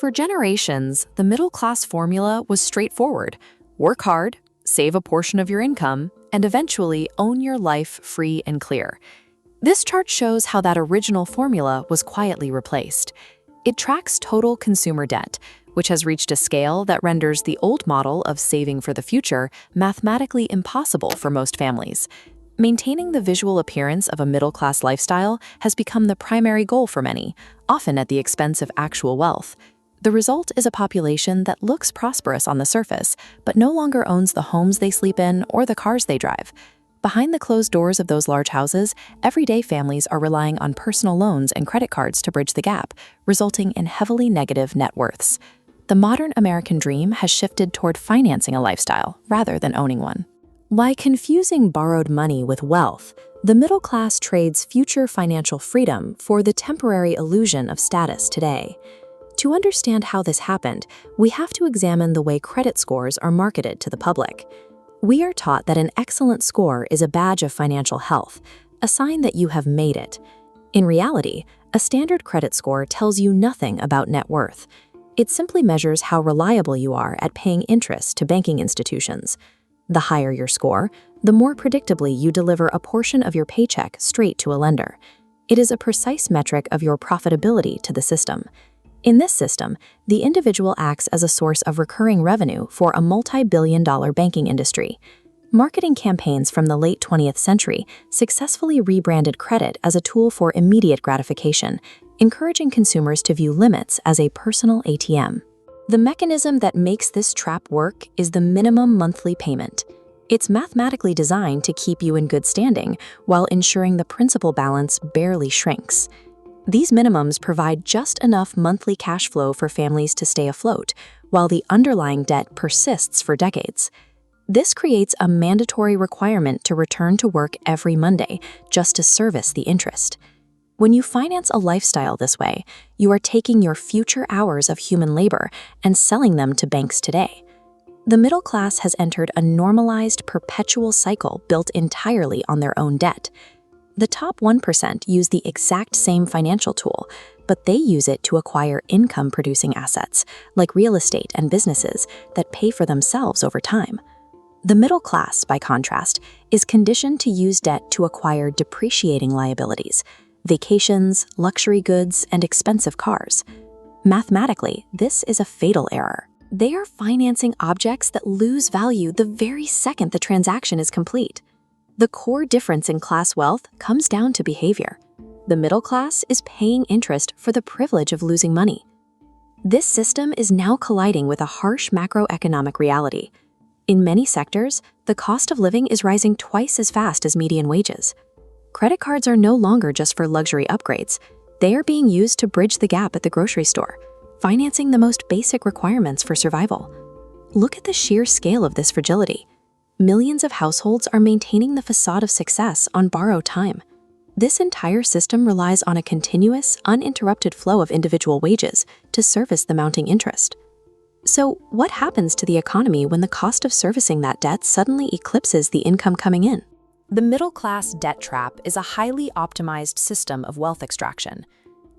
For generations, the middle-class formula was straightforward. Work hard, save a portion of your income, and eventually own your life free and clear. This chart shows how that original formula was quietly replaced. It tracks total consumer debt, which has reached a scale that renders the old model of saving for the future mathematically impossible for most families. Maintaining the visual appearance of a middle-class lifestyle has become the primary goal for many, often at the expense of actual wealth. The result is a population that looks prosperous on the surface, but no longer owns the homes they sleep in or the cars they drive. Behind the closed doors of those large houses, everyday families are relying on personal loans and credit cards to bridge the gap, resulting in heavily negative net worths. The modern American dream has shifted toward financing a lifestyle rather than owning one. By confusing borrowed money with wealth, the middle class trades future financial freedom for the temporary illusion of status today. To understand how this happened, we have to examine the way credit scores are marketed to the public. We are taught that an excellent score is a badge of financial health, a sign that you have made it. In reality, a standard credit score tells you nothing about net worth. It simply measures how reliable you are at paying interest to banking institutions. The higher your score, the more predictably you deliver a portion of your paycheck straight to a lender. It is a precise metric of your profitability to the system. In this system, the individual acts as a source of recurring revenue for a multi-billion-dollar banking industry. Marketing campaigns from the late 20th century successfully rebranded credit as a tool for immediate gratification, encouraging consumers to view limits as a personal ATM. The mechanism that makes this trap work is the minimum monthly payment. It's mathematically designed to keep you in good standing while ensuring the principal balance barely shrinks. These minimums provide just enough monthly cash flow for families to stay afloat, while the underlying debt persists for decades. This creates a mandatory requirement to return to work every Monday just to service the interest. When you finance a lifestyle this way, you are taking your future hours of human labor and selling them to banks today. The middle class has entered a normalized, perpetual cycle built entirely on their own debt. The top 1% use the exact same financial tool, but they use it to acquire income-producing assets, like real estate and businesses, that pay for themselves over time. The middle class, by contrast, is conditioned to use debt to acquire depreciating liabilities, vacations, luxury goods, and expensive cars. Mathematically, this is a fatal error. They are financing objects that lose value the very second the transaction is complete. The core difference in class wealth comes down to behavior. The middle class is paying interest for the privilege of losing money. This system is now colliding with a harsh macroeconomic reality. In many sectors, the cost of living is rising twice as fast as median wages. Credit cards are no longer just for luxury upgrades. They are being used to bridge the gap at the grocery store, financing the most basic requirements for survival. Look at the sheer scale of this fragility. Millions of households are maintaining the facade of success on borrowed time. This entire system relies on a continuous, uninterrupted flow of individual wages to service the mounting interest. So, what happens to the economy when the cost of servicing that debt suddenly eclipses the income coming in? The middle-class debt trap is a highly optimized system of wealth extraction.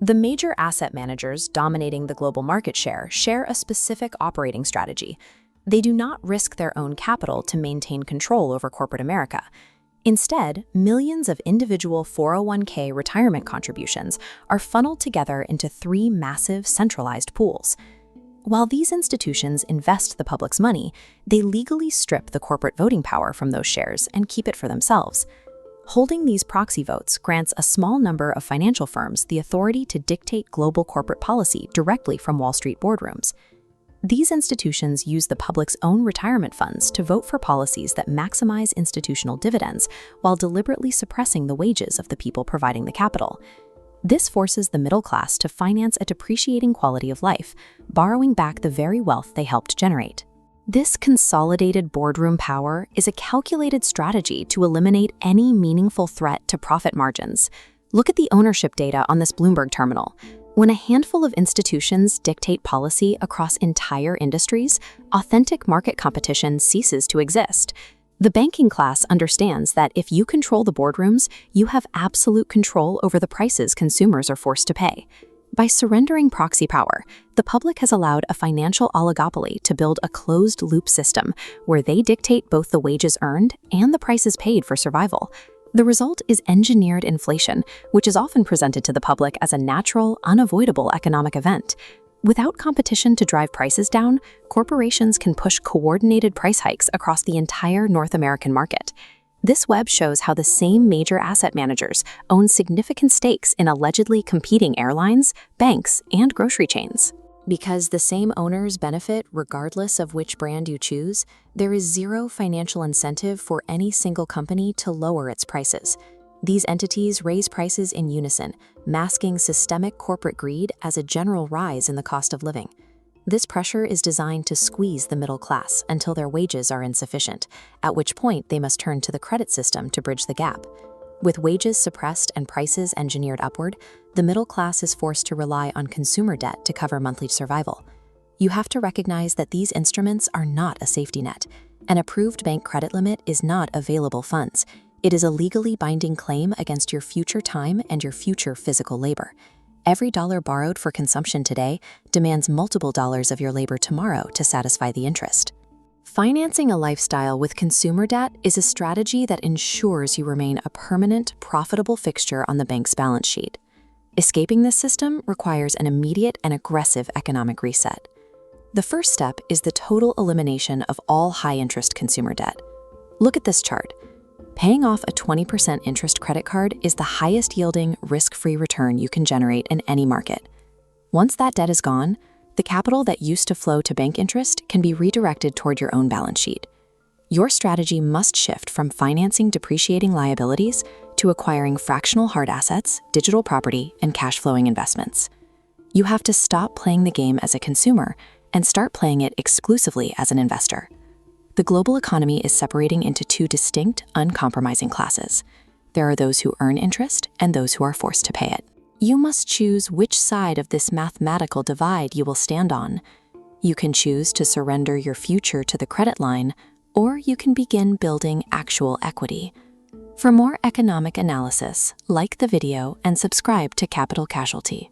The major asset managers dominating the global market share a specific operating strategy. They do not risk their own capital to maintain control over corporate America. Instead, millions of individual 401k retirement contributions are funneled together into three massive centralized pools. While these institutions invest the public's money, they legally strip the corporate voting power from those shares and keep it for themselves. Holding these proxy votes grants a small number of financial firms the authority to dictate global corporate policy directly from Wall Street boardrooms. These institutions use the public's own retirement funds to vote for policies that maximize institutional dividends while deliberately suppressing the wages of the people providing the capital. This forces the middle class to finance a depreciating quality of life, borrowing back the very wealth they helped generate. This consolidated boardroom power is a calculated strategy to eliminate any meaningful threat to profit margins. Look at the ownership data on this Bloomberg terminal. When a handful of institutions dictate policy across entire industries, authentic market competition ceases to exist. The banking class understands that if you control the boardrooms, you have absolute control over the prices consumers are forced to pay. By surrendering proxy power, the public has allowed a financial oligopoly to build a closed-loop system where they dictate both the wages earned and the prices paid for survival. The result is engineered inflation, which is often presented to the public as a natural, unavoidable economic event. Without competition to drive prices down, corporations can push coordinated price hikes across the entire North American market. This web shows how the same major asset managers own significant stakes in allegedly competing airlines, banks, and grocery chains. Because the same owners benefit regardless of which brand you choose, there is zero financial incentive for any single company to lower its prices. These entities raise prices in unison, masking systemic corporate greed as a general rise in the cost of living. This pressure is designed to squeeze the middle class until their wages are insufficient, at which point they must turn to the credit system to bridge the gap. With wages suppressed and prices engineered upward, the middle class is forced to rely on consumer debt to cover monthly survival. You have to recognize that these instruments are not a safety net. An approved bank credit limit is not available funds. It is a legally binding claim against your future time and your future physical labor. Every dollar borrowed for consumption today demands multiple dollars of your labor tomorrow to satisfy the interest. Financing a lifestyle with consumer debt is a strategy that ensures you remain a permanent, profitable fixture on the bank's balance sheet. Escaping this system requires an immediate and aggressive economic reset. The first step is the total elimination of all high-interest consumer debt. Look at this chart. Paying off a 20% interest credit card is the highest-yielding, risk-free return you can generate in any market. Once that debt is gone, the capital that used to flow to bank interest can be redirected toward your own balance sheet. Your strategy must shift from financing depreciating liabilities to acquiring fractional hard assets, digital property, and cash-flowing investments. You have to stop playing the game as a consumer and start playing it exclusively as an investor. The global economy is separating into two distinct, uncompromising classes. There are those who earn interest and those who are forced to pay it. You must choose which side of this mathematical divide you will stand on. You can choose to surrender your future to the credit line, or you can begin building actual equity. For more economic analysis, like the video and subscribe to Capital Casualty.